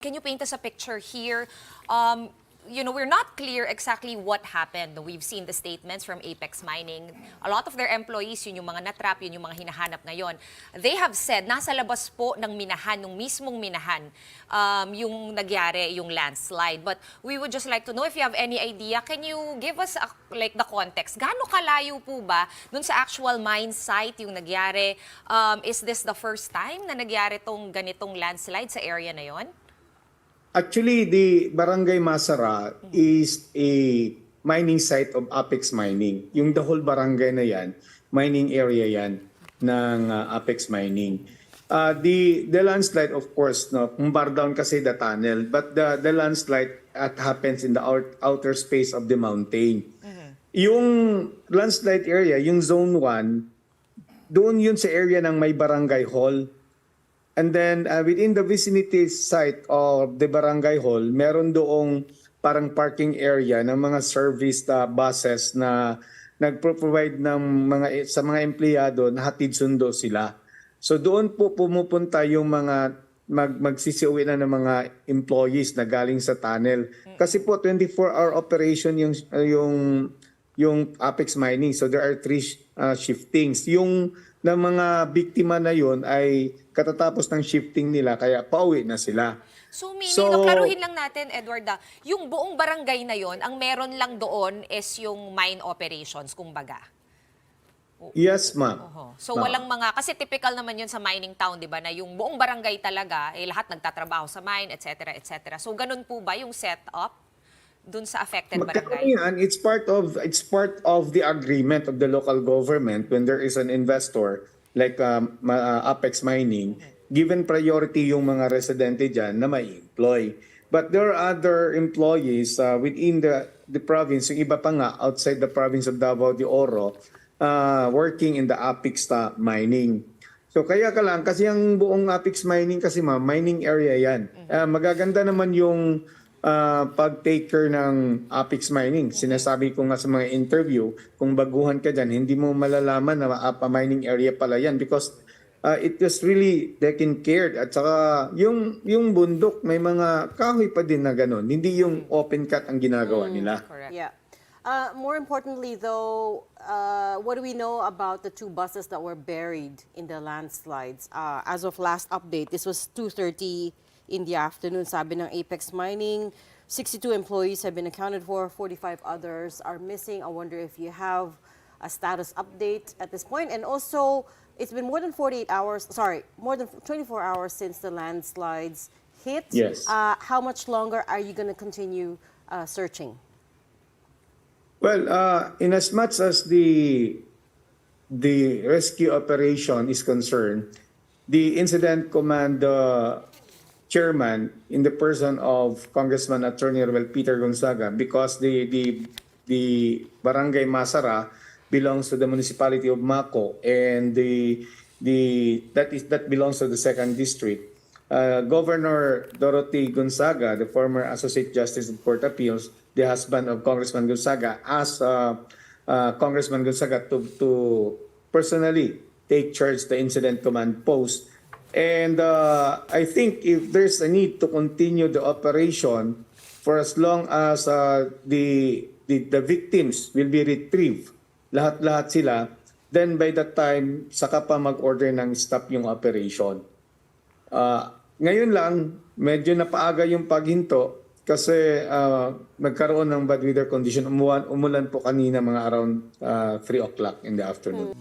Can you paint us a picture here? We're not clear exactly what happened. We've seen the statements from Apex Mining. A lot of their employees, yun yung mga natrap, yun yung mga hinahanap ngayon. They have said, nasa labas po ng minahan, ng mismong minahan, yung nagyari, yung landslide. But we would just like to know if you have any idea, can you give us the context? Gaano kalayo po ba dun sa actual mine site yung nagyari? Is this the first time na nagyari tong ganitong landslide sa area na yon? Actually, the Barangay Masara is a mining site of Apex Mining. Yung the whole barangay na yan, mining area yan ng Apex Mining. The landslide, of course, no, bar down kasi the tunnel, but the landslide happens in the outer space of the mountain. Yung landslide area, yung zone 1, doon yun sa area ng may barangay hall. And then within the vicinity site of the barangay hall, meron doong parang parking area ng mga service buses na nagpro-provide ng sa mga empleyado na hatid sundo sila. So doon po pumupunta yung mga magsisiuwi na ng mga employees na galing sa tunnel. Kasi po 24-hour operation yung Apex Mining. So there are 3 shiftings. Yung ng mga biktima na yon ay katatapos ng shifting nila kaya pauwi na sila. So meaning, klaruhin lang natin, Edward, yung buong barangay na yon, ang meron lang doon is yung mine operations, kumbaga. Yes, ma'am. So walang kasi typical naman yun sa mining town, di ba, na yung buong barangay talaga, lahat nagtatrabaho sa mine, etc., etc. So ganun po ba yung setup dun sa affected barangay? It's part of the agreement of the local government when there is an investor like Apex Mining, given priority yung mga residente dyan na may employ. But there are other employees within the province, yung iba pa nga outside the province of Davao de Oro, working in the Apex Mining. So kaya kasi ang buong Apex Mining kasi mining area yan. Magaganda naman yung pag-taker ng Apex Mining. Sinasabi ko nga sa mga interview, kung baguhan ka dyan, hindi mo malalaman na mining area pala yan because it was really taken care. At saka yung bundok, may mga kahoy pa din na ganun. Hindi yung open cut ang ginagawa nila. Correct. Yeah. More importantly, though, what do we know about the 2 buses that were buried in the landslides? As of last update, this was 2:30 in the afternoon, sabi ng Apex Mining. 62 employees have been accounted for, 45 others are missing. I wonder if you have a status update at this point. And also, it's been more than 24 hours since the landslides hit. Yes. How much longer are you going to continue searching? Well, in as much as the rescue operation is concerned, the incident command chairman in the person of Congressman Attorney Roel Peter Gonzaga, because the Barangay Masara belongs to the municipality of Maco and that belongs to the 2nd district. Governor Dorothy Gonzaga, the former Associate Justice of Court Appeals, the husband of Congressman Gonzaga, asked Congressman Gonzaga to personally take charge the incident command post. And I think if there's a need to continue the operation for as long as the victims will be retrieved, lahat sila, then by that time, saka pa mag-order ng stop yung operation. Ngayon lang, medyo napaaga yung paghinto kasi nagkaroon ng bad weather condition. Umulan po kanina mga around 3 o'clock in the afternoon.